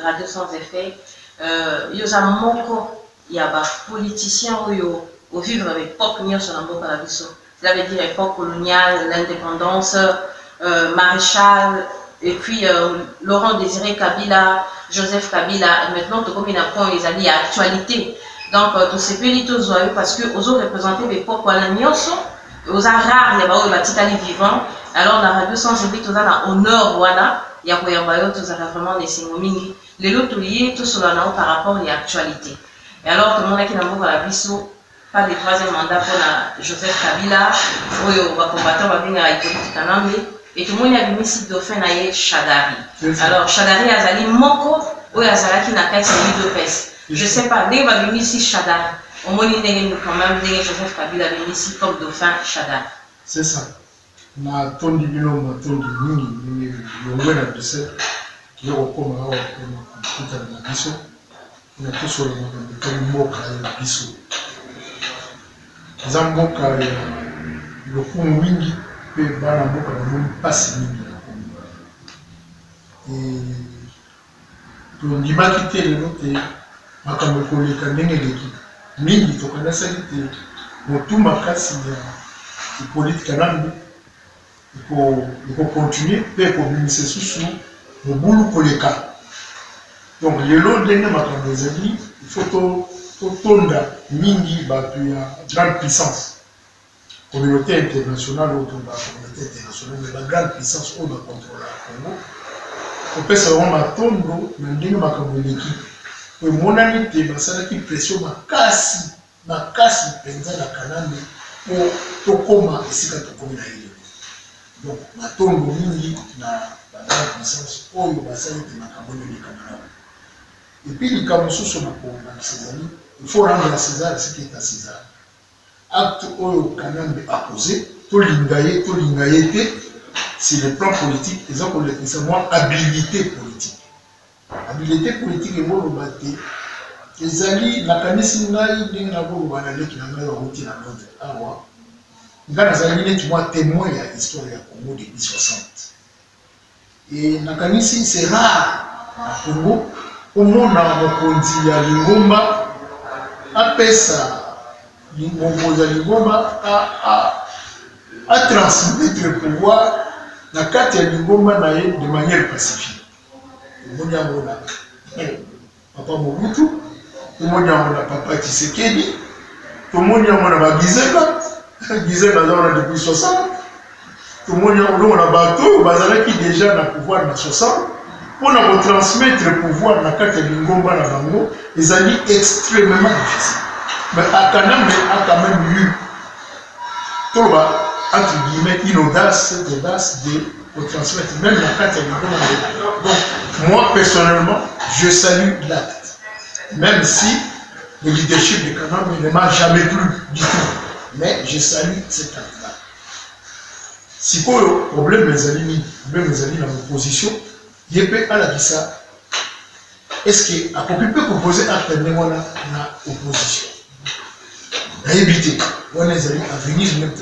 Radio Sans Effet, il y a moko ya ba politiciens au vivre avec l'époque cela veut dire époque coloniale, l'indépendance, Maréchal, et puis Laurent Désiré Kabila, Joseph Kabila, et maintenant tout comme il a point les alliés à actualité. Donc tous ces pélitos parce que aux autres représentés l'époque coloniale, aux rares il y a des vivants. Alors la Radio Sans Effet tout ça honneur voilà. Il y a vraiment des signes mingi. Les autres liés, tout cela par rapport à l'actualité. Et alors, tout le monde qui n'a pas la pas de troisième mandat pour Joseph Kabila, où va combattre, va venir à Hippolyte Kanambe, et tout le monde a mis ici dauphin à Chadari. Alors, Chadari a zali moko, où il a zali qui n'a qu'à celui de peste. Je ne sais pas, dès qu'il va venir ici Chadari, au moins il y a quand même des Joseph Kabila venu ici comme dauphin Chadari. C'est ça. Na tondi bino matondi mingi longwe na bise qui okoma awa kuta na biso na toso na mboka ya biso za mboka ya lokumu mingi pe bana mboka na moni pasi mingi to ndimaki te lelo te makambo koleka ndenge leki mingi tokanasaki te motu makasi ya Hippolyte Kanambe il faut continuer et pour ministre sous le boulot colléca. Donc les lots de il faut tourner mingi grande puissance. Communauté internationale autour de la communauté internationale, mais la grande puissance au contrôle le Congo. On peut savoir ma tondo, mais ndinga makambo l'équipe. Et mon amité, ma salle qui pression ma casse penza la Kanambe pour tokoma ici quand tokoma na ile. Donc, ma tombe mingi na la grande puissance, oyo basali te makambo de camarades. Et puis, les camousous na César, il faut rendre à César ce qui est à César. Acte oyo Kanambe a posé, tout l'ingaye c'est le plan politique, ils ont nécessairement habilité politique. Habilité politique est bon au bâti. Les alliés, la canisse n'a pas de banane qui n'a pas de route dans notre awa. Ngana zalini tu vois témoin ya histoire ya Congo de 1960. Et nakanisi c'est rare à Congo au monde na mokonzi ya Lingomba apesa Lingombo ya Lingomba à transmettre le pouvoir na kati ya Lingomba na ye de manière pacifique. Monde ya mona papa Mobutu, tout le monde ya mona papa Tshisekedi, tout le monde ya mona Bagizeka disait depuis 60, tout le monde a bateau, qui déjà dans le pouvoir dans 60, pour nous transmettre le pouvoir dans le Lingomba na Bango, ils ont dit extrêmement difficile. Mais à Kanambe a quand même eu, entre guillemets, une audace de transmettre même dans le Lingomba. Donc, moi personnellement, je salue l'acte, même si le leadership de Kanambe ne m'a jamais plu du tout. Mais je salue cet acte-là. Si le problème est dans l'opposition, il peut à la ça. Est-ce qu'on peut proposer un problème dans l'opposition? Éviter, on est allé à venir même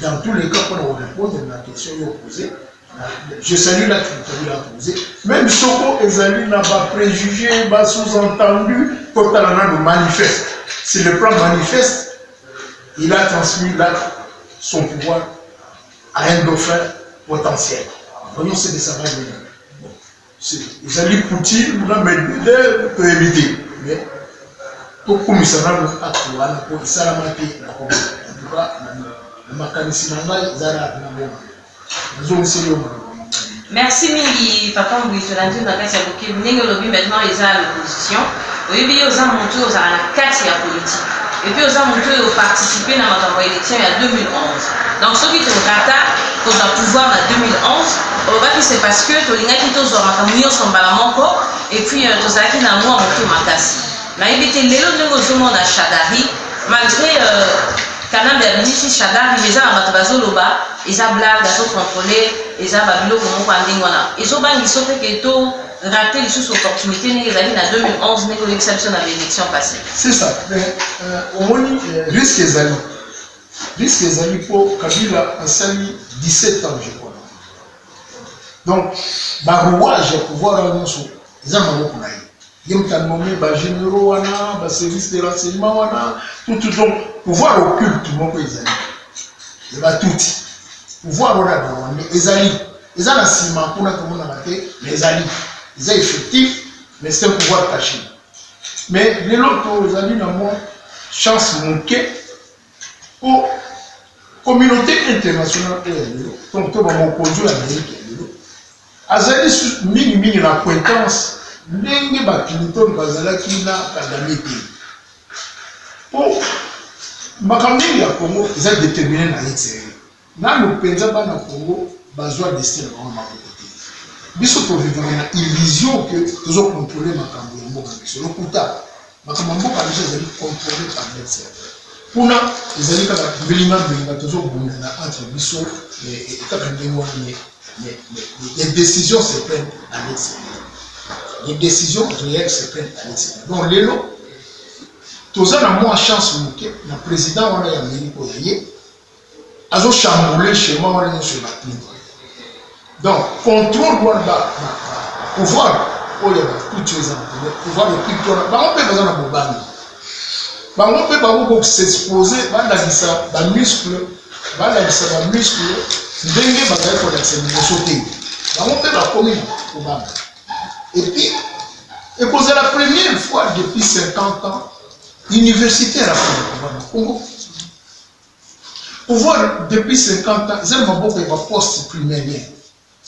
dans tous les cas, quand on répond à la question opposée, je salue la critique à poser. Même Soko est allé n'a pas préjugé, pas sous-entendu, totalement le manifeste. Si le plan manifeste, il a transmis là son pouvoir à un dauphin potentiel. Voyons ce que ça va venir. Ils allaient Poutine, on peut éviter. Mais tout comme ça va nous actuer, pour ça la mater, la en tout cas, la mécanisme là, Zara, la zone sérieux. Merci Mingi, papa Mbouitolandi, on a qu'à s'évoquer. N'engolobi maintenant, ils ont l'opposition. Oui, ils ont monté aux arnaques politique. Et puis, ils ont monté aux participé dans la élection en 2011. Donc, ceux qui ont raté pour le pouvoir en 2011, c'est parce que tu as quitté aux arnaques, sont balamoko, et puis tu as quitté dans moi, monté ma casse. Mais il y a des gens qui ont Chadari, malgré Kanam de ministre Chadari, les gens à Matobazoloba, ils ont blague, ils ont contrôlé, ils ont babilo comme on dit. Ils ont banni, ils ont fait que tout raté les sous-opportunités, ils ont dit en 2011, ils ont l'exception dans l'élection passée. C'est ça. Au moins, risque les alliés. Risque les alliés pour Kabila a sali 17 ans, je crois. Donc, le rouage de pouvoir en nous, ils ont beaucoup d'ailleurs. Il y a des généraux, des services de renseignement, tout donc pouvoir occulte, mon pays. Il y a tout. Pouvoir on a les alliés. Ils ont un ciment pour les alliés. Ils ont effectif, mais c'est un pouvoir caché. Mais les autres alliés ont moins chance manquée pour la communauté internationale. Donc, tout le monde opposé à l'Amérique. Azali mini l'acquaintance. Ndenge Clinton bazalaki na Kagame te. Po makambo ya Congo eza déterminé na l'extérieur. Na lopenza ba na Congo bazwa destin na maboko te. Biso to vivre na illusion que tozo contrôler makambo ya mboka biso. Lokuta makambo mboka biso ezali contrôlé par l'extérieur. Kuna ezali kaka bilinga tozo bunda na entre biso et kaka ndenge wana les décisions se prennent à l'extérieur. Les décisions réelles se prennent à l'extérieur. Donc, les lots, tous en a moins chance de le président on a l'Amérique au Yaye, a chamboulé chez moi on est sur la Clinton. Donc, contrôle pouvoir, oh il y a toutes les années, pouvoir de Clinton, on peut besoin de Bobani. On peut pas s'exposer, dans muscle, dengue bataille pour l'accélération. On peut pas commettre Obama. Et puis, et pour la première fois depuis 50 ans, l'université a fait le pouvoir au Congo. Pouvoir depuis 50 ans, ils ont beaucoup de postes primaires.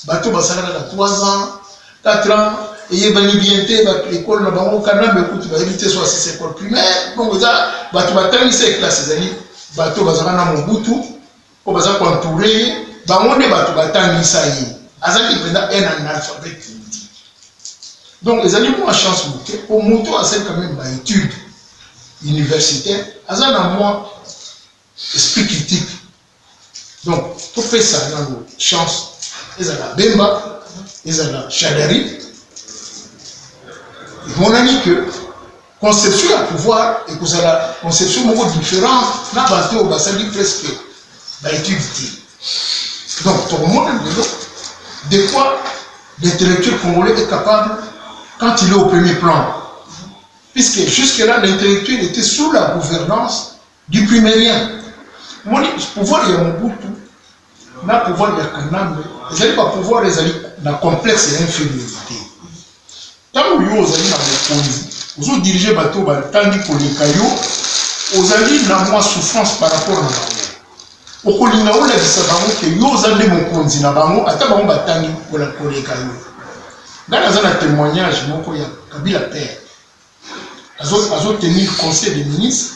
Bateau Bassara a 3 ans, 4 ans, et il y a une école là-bas, au Canada, mais écoute, il va éviter soit 6 écoles primaires. Donc, il y a Bateau Battani, c'est classe, Bateau Bassara na Mobutu, pour Bassara entouré, on est Bateau Battani, ça y est. Azaki prend un analphabète. Donc, les animaux ont chance pour monter à cette quand même étude universitaire, ils ont moins esprit critique. Donc, pour faire ça, ils ont chance. Ils ont la Bemba, ils ont la Chadari. Ils vont dire que conception à pouvoir et que ça la conception beaucoup différente, là, on va dire presque l'étude. Donc, tout le monde, des fois, l'intellectuel congolais est capable quand il est au premier plan. Puisque jusque-là, l'intellectuel était sous la gouvernance du primérien. Moi, le pouvoir de Mobutu, le pouvoir de Kanambe, ils n'avaient pas pouvoir, ils avaient un complexe d'infériorité. Tant que vous avez ont dirigé le bateau, tandis que les cailloux, vous avez moins souffrance par rapport à la okolinga olakisa bango ke yo ozande mokonzi na bango ata bango batangi koleka yo. Nga naza na témoignage moko ya Kabila père azotenir conseil des ministres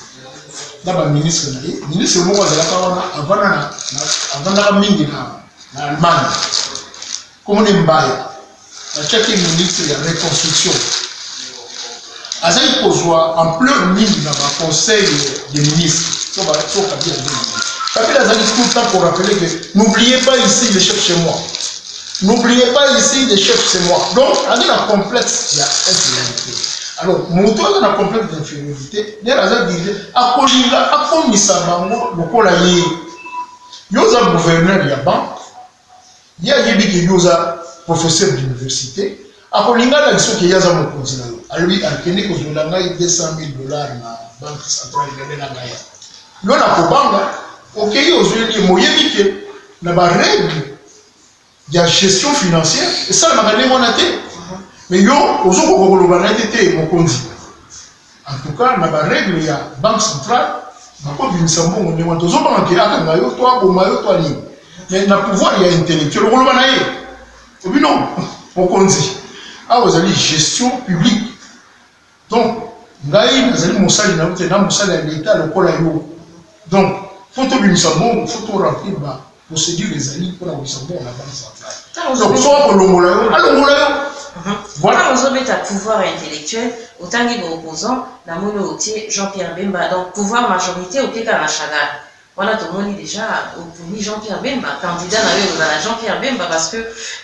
na baministre na ye ministre moko azalaka wana avandaka mingi na Allemagne komone Mbaya atiaki ministre ya reconstruction azali kozwa ampleur mingi na baconseil des ministres so Kabila Kabila a dit tout le temps pour rappeler que n'oubliez pas ici les chefs chez moi. N'oubliez pas ici les chefs chez moi. Donc, il y a un complexe d'infériorité. Alors, mon toit dans un complexe d'infériorité, il y a un disait, à Kolinga, à Komisa Bango, le Kolaye, il y a un gouverneur, il y a banque, il y a un professeur d'université, à Kolinga, il y a un continent. À lui, à Kenya, il y a $200 000 dans la banque centrale de la Naya. Il y a un Kobanga, ok, il y a un moyen de règle de la gestion financière, et ça, on a été. Mais yo, aux autres, on a été mon conduit. En tout cas, on a une règle, il y a la banque centrale, on a une sambo, on demande aux autres banques, toi, toi, mais le pouvoir, il y a intellectuel, on a et puis non, on conduit. Ah, vous avez gestion publique. Donc, vous avez mon salaire, mon salaire l'État, le col. Donc, il faut que sambo, il faut remplir la procédure des alliés pour la banque centrale. Donc, soit pour l'Ongolayo, voilà. Quand vous avez un pouvoir intellectuel, autant que vos opposants, dans mon Jean-Pierre Bemba, donc pouvoir majorité au Kéka Chagal. Voilà, tout le monde est déjà opposé Jean-Pierre Bemba, candidat à Jean-Pierre Bemba, parce que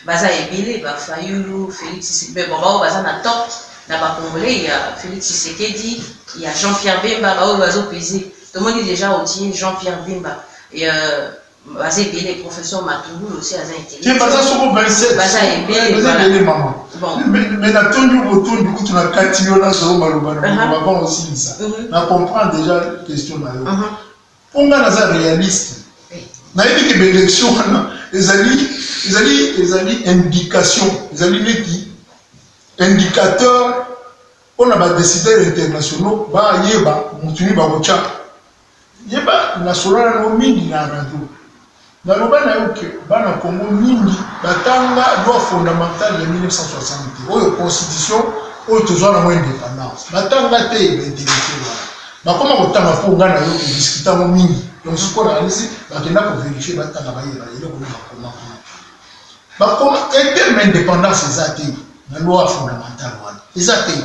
Baza est belé, Fayoulou, Félix Tshisekedi, bon, Baza n'a top, dans le Congolais, il y a Félix Tshisekedi, il y a Jean-Pierre Bemba, Baza pesé. Tout le monde est déjà au Jean-Pierre Bemba. Et Baza est belé, professeur Matoulou aussi, Baza est intellectuel. Baza sur 27. Baza est belé, maman. Mais la tenue autour du coup, tu n'as qu'à tirer là, on va aussi ça. On comprend déjà la question là. On a des réalistes. On a dit que l'élection, les alliés indications, les alliés indicateurs, on a des décideurs internationaux, yeba, mutuni bagocha. Yeba, national no mingi na radio. Na loba na yoke, bana Congo mingi, batanga loi fondamentale de 1960. Oyo constitution, oyo tozwa na indépendance. Batanga te l'intellectuel. Comment on t'a fait pour gagner discuter en mingi. Donc, ce qu'on a dit, c'est vérifier le comment un terme indépendance est athée, la loi fondamentale. Les athées.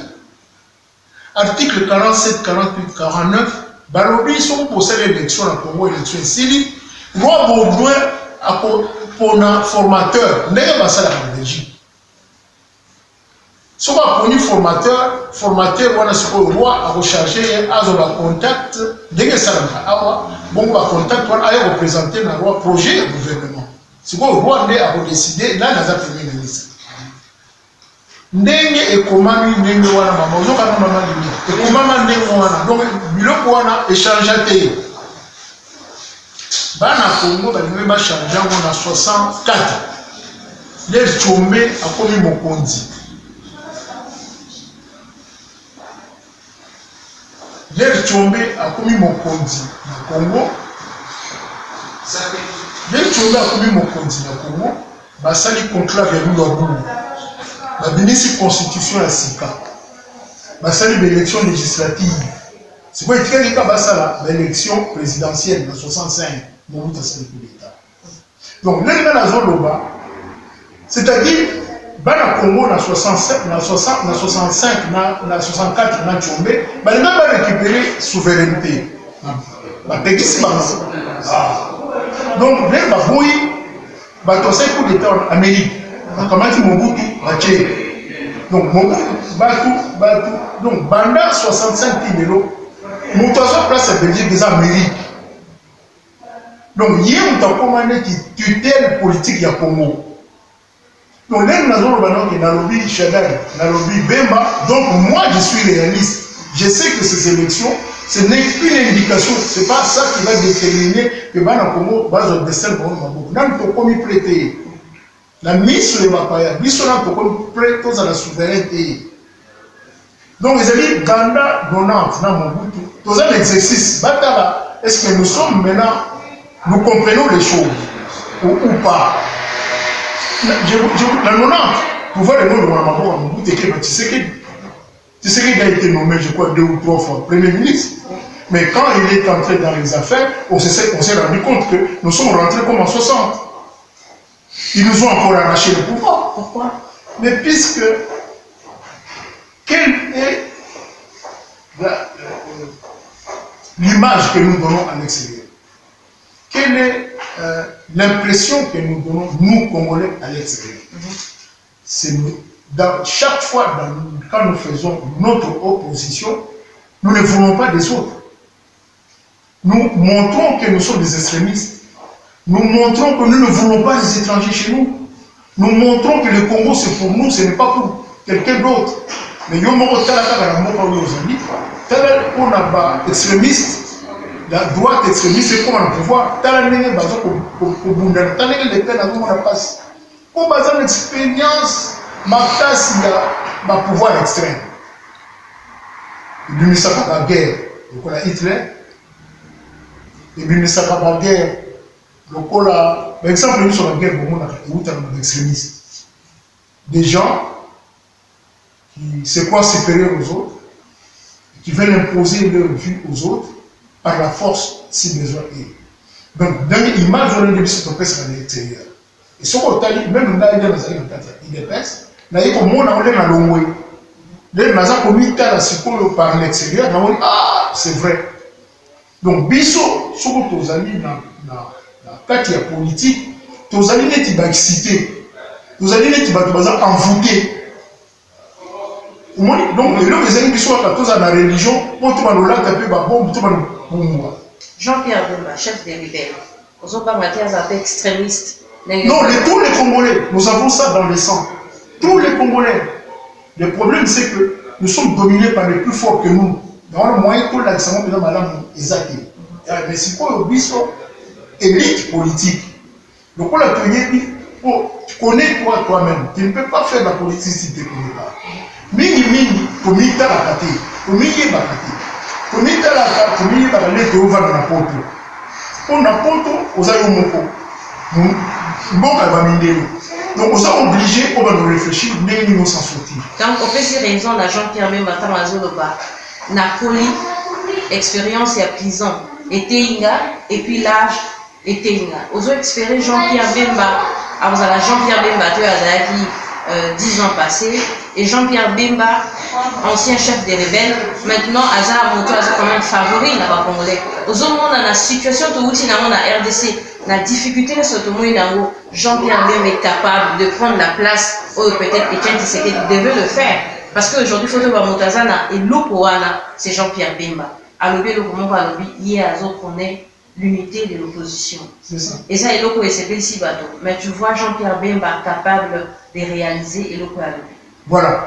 Article 47, 48, 49, Balobi sont pour cette élection, la Congo élection ici. Roi Baudouin pour un formateur, n'est pas ça la Belgique. Si on a connu formateur, on a ce roi à recharger, à contact, dès que ça va, bon, contact, on a représenté le roi projet du gouvernement. Si le roi a décidé, là, il a premier ministre. Ndenge et comment lui, ndenge wana maman, on a maman et comment ndenge wana, donc, biloko wana échange à terre. Bana Congo, il va changer en 64. Les Tchombe a commis Mokondi. Les Tchombe a commis Mokondi na Congo. Les Tchombe a commis Mokondi na Congo. Basali conclave ya Lulabou. La ministre constitution à Sika. Basali l'élection législative. C'est quoi il y a l'élection présidentielle de 65. Donc, c'est-à-dire, dans Congo, dans 65, dans 64, dans Tchombe, il va récupérer la souveraineté. Donc, les babouis, il va faire un coup d'État en Amérique. Comment dit Mobutu, donc, Mobutu, donc, pendant 65 000 Mobutu a place à Belgique des Amériques. Donc, il y a un commandant qui tutelle politique du Congo. Donc, là, nous avons le lobby Chagall, le lobby Bemba. Donc, moi, je suis réaliste. Je sais que ces élections, ce n'est qu'une indication. Ce n'est pas ça qui va déterminer que le Congo va se destin pour nous. Nous avons commis prêter. La mise sur les mapaya, nous avons commis prêter à la souveraineté. Donc, ils ont dit, Ganda, Donant, Mobutu, tout un exercice. Est-ce que nous sommes maintenant. Nous comprenons les choses, ou pas. La nonante, pouvoir le nom de Mobutu, Tshisekedi a été nommé, je crois, 2 ou 3 fois Premier ministre. Mais quand il est entré dans les affaires, on s'est rendu compte que nous sommes rentrés comme en 60. Ils nous ont encore arraché le pouvoir. Pourquoi? Mais puisque, quelle est l'image que nous donnons à l'extérieur? quelle est l'impression que nous donnons, nous, Congolais, à l'extérieur? C'est chaque fois, quand nous faisons notre opposition, nous ne voulons pas des autres. Nous montrons que nous sommes des extrémistes. Nous montrons que nous ne voulons pas des étrangers chez nous. Nous montrons que le Congo, c'est pour nous, ce n'est pas pour quelqu'un d'autre. Mais nous avons des extrémistes, la droite extrémiste, c'est comme le pouvoir. Nous avons une expérience, ma classe, il y a un pouvoir extrême. Il y a la guerre, donc Hitler. Il y a la guerre, par exemple, nous sommes en guerre, nous sommes des extrémistes. Des gens qui se croient supérieurs aux autres, qui veulent imposer leur vue aux autres par la force si besoin est. Donc, dans l'image, on a des choses qui sont à l'extérieur. Et ce qu'on a dit, même là, il y a des épaisses, il y a des gens qui ont dit, les gens qui ont dit par l'extérieur, on a dit, ah, c'est vrai. Donc, biso, ce que tu as dit dans la carte politique, tu as dit que tu vas exciter, tu as dit que tu vas envoûter. Donc, les gens qui sont dans la religion, Jean-Pierre Bemba, chef des rebelles, aux autres extrémistes. Non, tous les Congolais, nous avons ça dans le sang. Tous les Congolais. Le problème, c'est que nous sommes dominés par les plus forts que nous. Dans le moyen, tout l'accent, madame Ezaki. Mais c'est quoi le biso élite politique? Donc, on a dit, tu connais toi-même. Tu ne peux pas faire la politique si tu ne connais pas. Mingi, komita la kate, komiye bakate, komita la kate, komiye bakale te ova na poto. On a poto, osa yo moko. Mboka va mindelo. Donc, on est obligé, on va nous réfléchir, mais nous s'en sortir. Donc, on peut dire raison à Jean-Pierre Bemba Tamazoloba. Napoli, expérience et prison, était inga, et puis l'âge était inga. Aux autres expériences, Jean-Pierre Bemba, à Jean-Pierre Bemba, tu as 10 ans passés. Et Jean-Pierre Bemba, ancien chef des rebelles, maintenant, Azar Moto a quand même favori là-bas congolais. Aux autres, on a la situation de la RDC, la difficulté de ce Jean-Pierre Bemba est capable de prendre la place où peut-être Etienne Tshisekedi devait le faire. Parce qu'aujourd'hui, il faut que Motazana et Lopoana, c'est Jean-Pierre Bemba. À l'objet, le comment va l'objet, hier, Azo connaît l'unité de l'opposition. C'est ça. Et ça, il est c'est ici bateau. Mais tu vois Jean-Pierre Bemba capable de réaliser et le à l'objet. Voilà.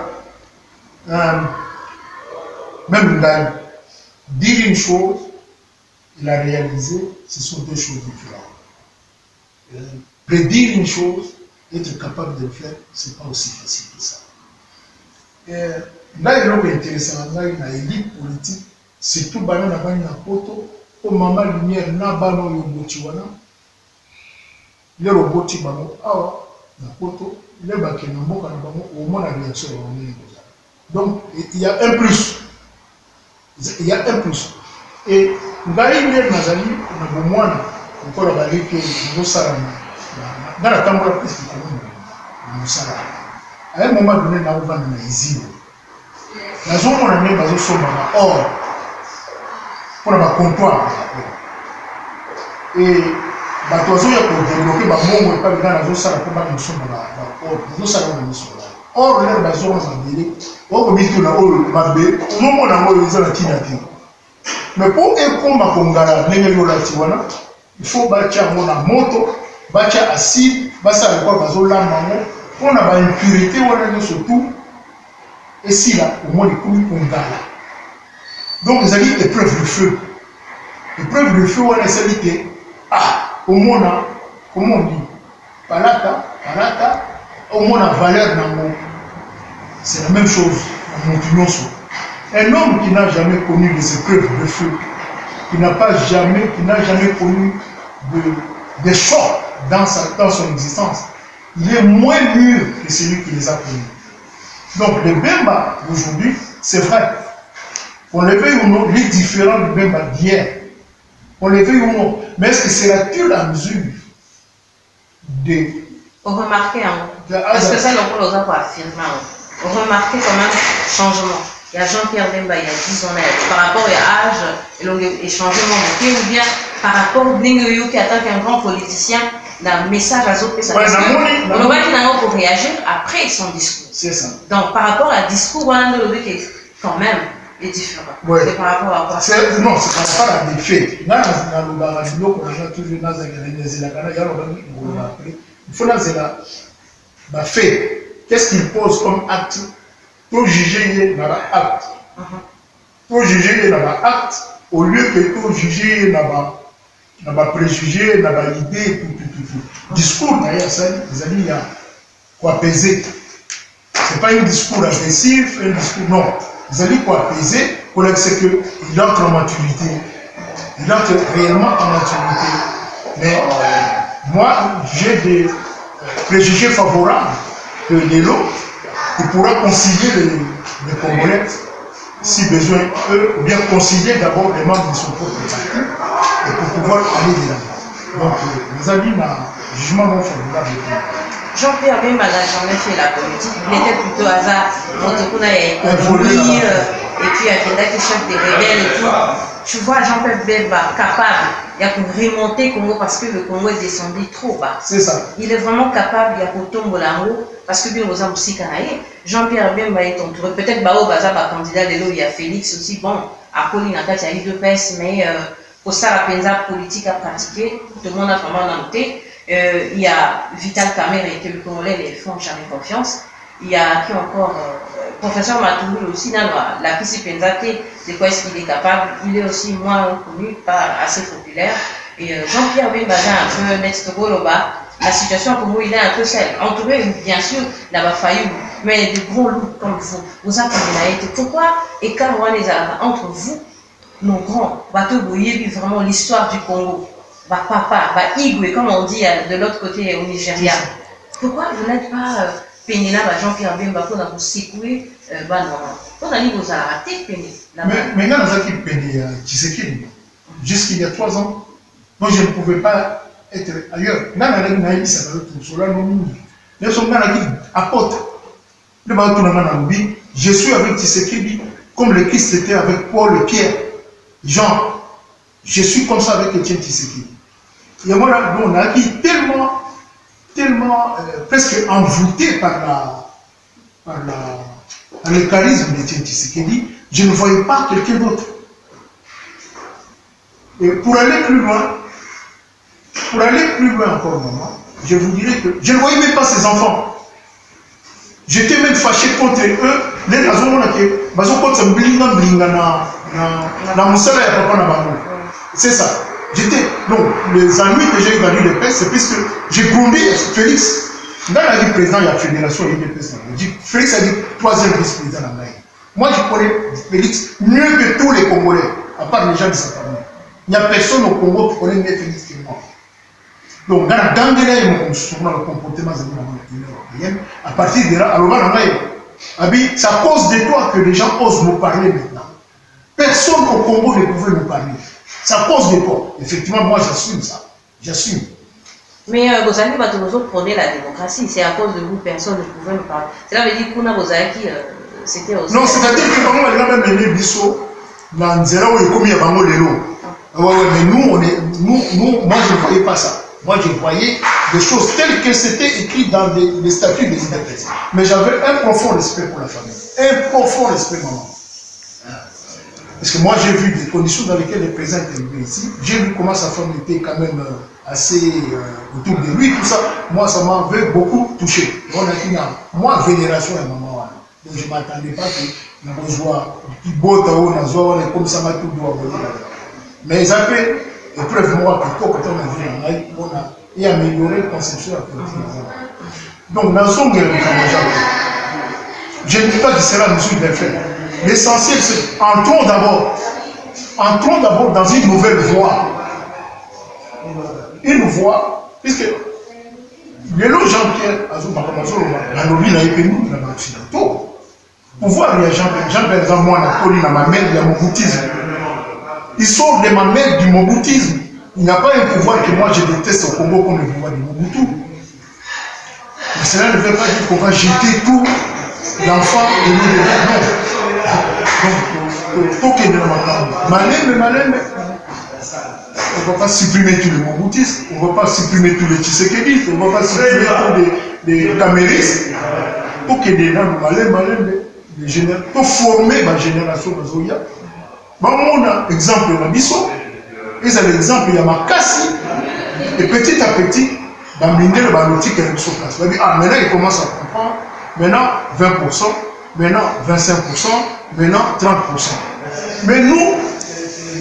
Même là, dire une chose et la réaliser, ce sont deux choses différentes. Prédire une chose, être capable de le faire, ce n'est pas aussi facile que ça. Là, il y a intéressant, là, il y a une élite politique, surtout dans la poto, au moment lumière, na bano yo botiwana, le roboti bano, awa, na poto, le baké na mboka na bango, au moins la réaction est en ligne. Donc, il y a un plus. Il y a un plus. Et, Ngaï Nder Nazali, on a besoin, encore la barrière que nous savons, dans la tambour, presque, nous savons. À un moment donné, nous avons un exil. Nous avons un même bazar sur ma or pour le comptoir. Et batozo ya ko développer ba mongo pa bina na zo sala ko ba mission na or zo sala na mission or le bazo na mbele o ko bitu na o mabe o mo na mo zo na tinati. Mais pour ekomba kongala ndenge yola tiwana il faut bacha mona moto bacha acide basa ko bazo lamba mo pona ba impurité wana surtout et si là au moins les coups kongala. Donc les alliés épreuve de feu. Épreuve de feu wana c'est ah, au moins, comment on dit, palata, au moins la valeur dans mon. C'est la même chose dans mon opinion. Un homme qui n'a jamais connu des épreuves de feu, qui n'a jamais connu des chocs dans son existence, il est moins mûr que celui qui les a connus. Donc le Bemba d'aujourd'hui, c'est vrai. On le veut ou non, il est différent du Bemba d'hier. On le veut ou non. Mais est-ce que sera-t-il la mesure de... On remarque, parce que ça, on peut affirmer. On remarque quand même changement. Il y a Jean-Pierre Bemba, il y a 10 ans, par rapport à l'âge et changement, ou bien par rapport au Blingoyo qui attend qu'un grand politicien d'un message à Zopé, ça on va finalement pour réagir après son discours. C'est ça. Donc par rapport à discours, on a qui est quand même est différent. Ouais. C'est par rapport à quoi? Non, c'est par rapport à des faits. Il faut la fait. Qu'est-ce qu'il pose comme acte pour juger dans l'acte? Pour juger dans l'acte, au lieu que pour juger dans ma préjugé, dans ma idée, tout. Discours, d'ailleurs, ils ont dit, quoi apaiser. Ce n'est pas un discours agressif, un discours, non. Ils ont dit quoi apaiser, c'est qu'il entre en maturité. Il entre réellement en maturité. Mais moi, j'ai des préjugés favorables que Lelo, il pourra concilier les Congolais, si besoin, eux, ou bien concilier d'abord les membres de son propre parti, et pour pouvoir aller de là. Donc, les amis, un jugement non formidable. Jean-Pierre Bemba n'a jamais fait la politique, il était plutôt hasard. Il y a économie, et puis il y a quelqu'un qui chef des rebelles et tout. Tu vois Jean-Pierre Bemba capable, il y a pour remonter Congo parce que le Congo est descendu trop bas. C'est ça. Il est vraiment capable, il y a pour tomber là-haut, parce que bien aux aussi Jean-Pierre Bemba est entouré. Peut-être Bao Baza, candidat de l'eau, il y a Félix aussi. Bon, à Pauline, il y a eu deux pestes, mais pour ça, la pensa politique à pratiquer, tout le monde a vraiment noté. Il y a Vital Kamerhe que le Congolais les font jamais confiance. Il y a qui encore professeur Matoumi aussi dans la Kisi Penzake, de quoi est-ce qu'il est capable. Il est aussi moins connu, pas assez populaire. Et Jean-Pierre Bemba un peu next Goloba. La situation pour moi il est un peu celle. Entouré bien sûr n'a pas failli, mais de gros loups comme vous avez été. Pourquoi écart entre vous, nos grands bateaux bouillés, vraiment l'histoire du Congo? Papa, Igwe, comme on dit de l'autre côté au Nigeria. Pourquoi vous n'êtes pas Pénéna, Jean-Pierre Bemba, pour vous secouer, pour aller vous arrêter, Pénéna? Mais là, nous avons Péné, Tshisekedi, jusqu'il y a 3 ans, moi je ne pouvais pas être ailleurs. Là, nous avons Naïs, ça va être sur la nomine. Nous sommes dans la vie, apôtre. Je suis avec Tshisekedi, comme le Christ était avec Paul et Pierre. Jean, je suis comme ça avec Étienne Tshisekedi. Et voilà, on a été tellement presque envoûté par le charisme d'Étienne Tshisekedi, je ne voyais pas quelqu'un d'autre. Et pour aller plus loin encore maman, je vous dirais que je ne voyais même pas ses enfants. J'étais même fâché contre eux. Les raisons c'est ça. Donc, les amis que j'ai gagné de paix, c'est puisque j'ai grondé Félix. Dans la vie président, il y a la fédération Félix a dit 3e vice-président en Naï. Moi, je connais Félix mieux que tous les Congolais, à part les gens de sa famille. Il n'y a personne au Congo qui connaît mieux Félix que moi. Donc, dans la Gambela, ils m'ont souvent le comportement de l'Union. À partir de là, alors c'est à cause de toi que les gens osent nous parler maintenant. Personne au Congo ne pouvait nous parler. C'est à cause de toi. Effectivement, moi, j'assume ça. J'assume. Mais vos amis, vous prenez la démocratie. C'est à cause de vous, personne ne pouvait nous parler. Cela veut dire qu'on a vos amis, c'était aussi... Non, c'est-à-dire que quand on a même mené Bisso, dans Nzela, où il y a commis à Bango Lelo. Mais nous, moi, je ne voyais pas ça. Moi, je voyais des choses telles que c'était écrit dans les statuts des libertés. Mais j'avais un profond respect pour la famille. Un profond respect, maman. Parce que moi, j'ai vu des conditions dans lesquelles le président est arrivé ici. J'ai vu comment sa femme était quand même assez autour de lui, tout ça. Moi, ça m'avait beaucoup touché. Moi, vénération à maman. Donc, je ne m'attendais pas que nous besoin qui botte comme ça m'a tout droit. Mais après, épreuve moi, quand on a amélioré la conception de la politique. Donc, dans son je ne dis pas que c'est la mesure des faits. L'essentiel, c'est entrons d'abord dans une nouvelle voie. Une voie, puisque les lots Jean-Pierre, la lobby n'a été nous, dans l'Occidentaux. Pouvoir, il y a Jean-Pierre, dans moi, dans ma mère, il y a mon bouddhisme. Ils sont de ma mère du moboutisme. Il n'y a pas un pouvoir que moi je déteste au Congo comme le pouvoir du Mobutu. Mais cela ne veut pas dire qu'on va jeter tout l'enfant de nous de non. Donc, il faut qu'il y ait de la malin, on va pas supprimer tous les Mobutistes, on va pas supprimer tous les Tshisekedites, on va pas supprimer tous les Caméristes, pour que des gens les générations, pour former ma génération de Zoya. Bon, on a exemple de Nabiso, ils ont l'exemple, il y a Makassi, et petit à petit, dans le mine, le balotique, il y a une place. Ah, maintenant, il commence à comprendre, maintenant 20%, maintenant 25%, maintenant 30%. Mais nous,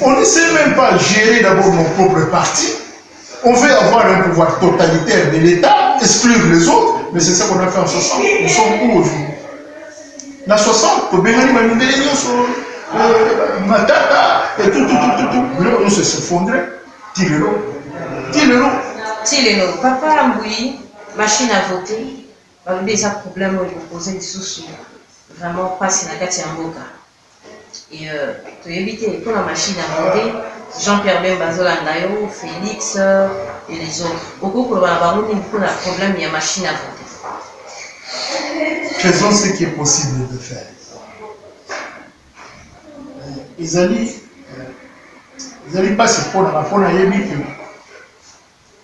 on ne sait même pas gérer d'abord nos propres partis. On veut avoir un pouvoir totalitaire de l'État, exclure les autres, mais c'est ça qu'on a fait en 60. Nous sommes où aujourd'hui? En 60, Matata, et tout. On se s'effondrait. Tirez-le. Papa Amboui, machine à voter, des problèmes où il posait des soucis. Vraiment, pas si la carte est et tu éviter pour la machine à voter, Jean-Pierre Bembazola Ndayo, Félix et les autres. Beaucoup pour la problème, il y a machine à voter. Faisons ce qui est possible de faire. Ils allaient passer pour la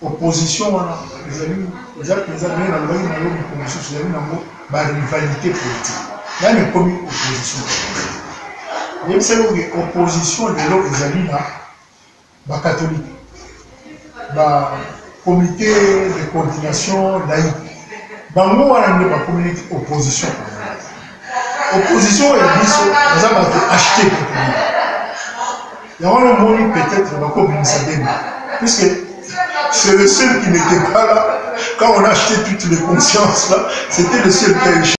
opposition, ils allaient la rivalité politique. Il y a une première opposition. Il y a une opposition de l'autre, ils allaient là, catholique, comité de coordination laïque. Bango a une communauté opposition. Opposition et nous avons acheté pour nous. Il y a un moment peut-être comme une sadène, puisque c'est le seul qui n'était pas là. Quand on a acheté toutes les consciences là, c'était le seul qui a échoué.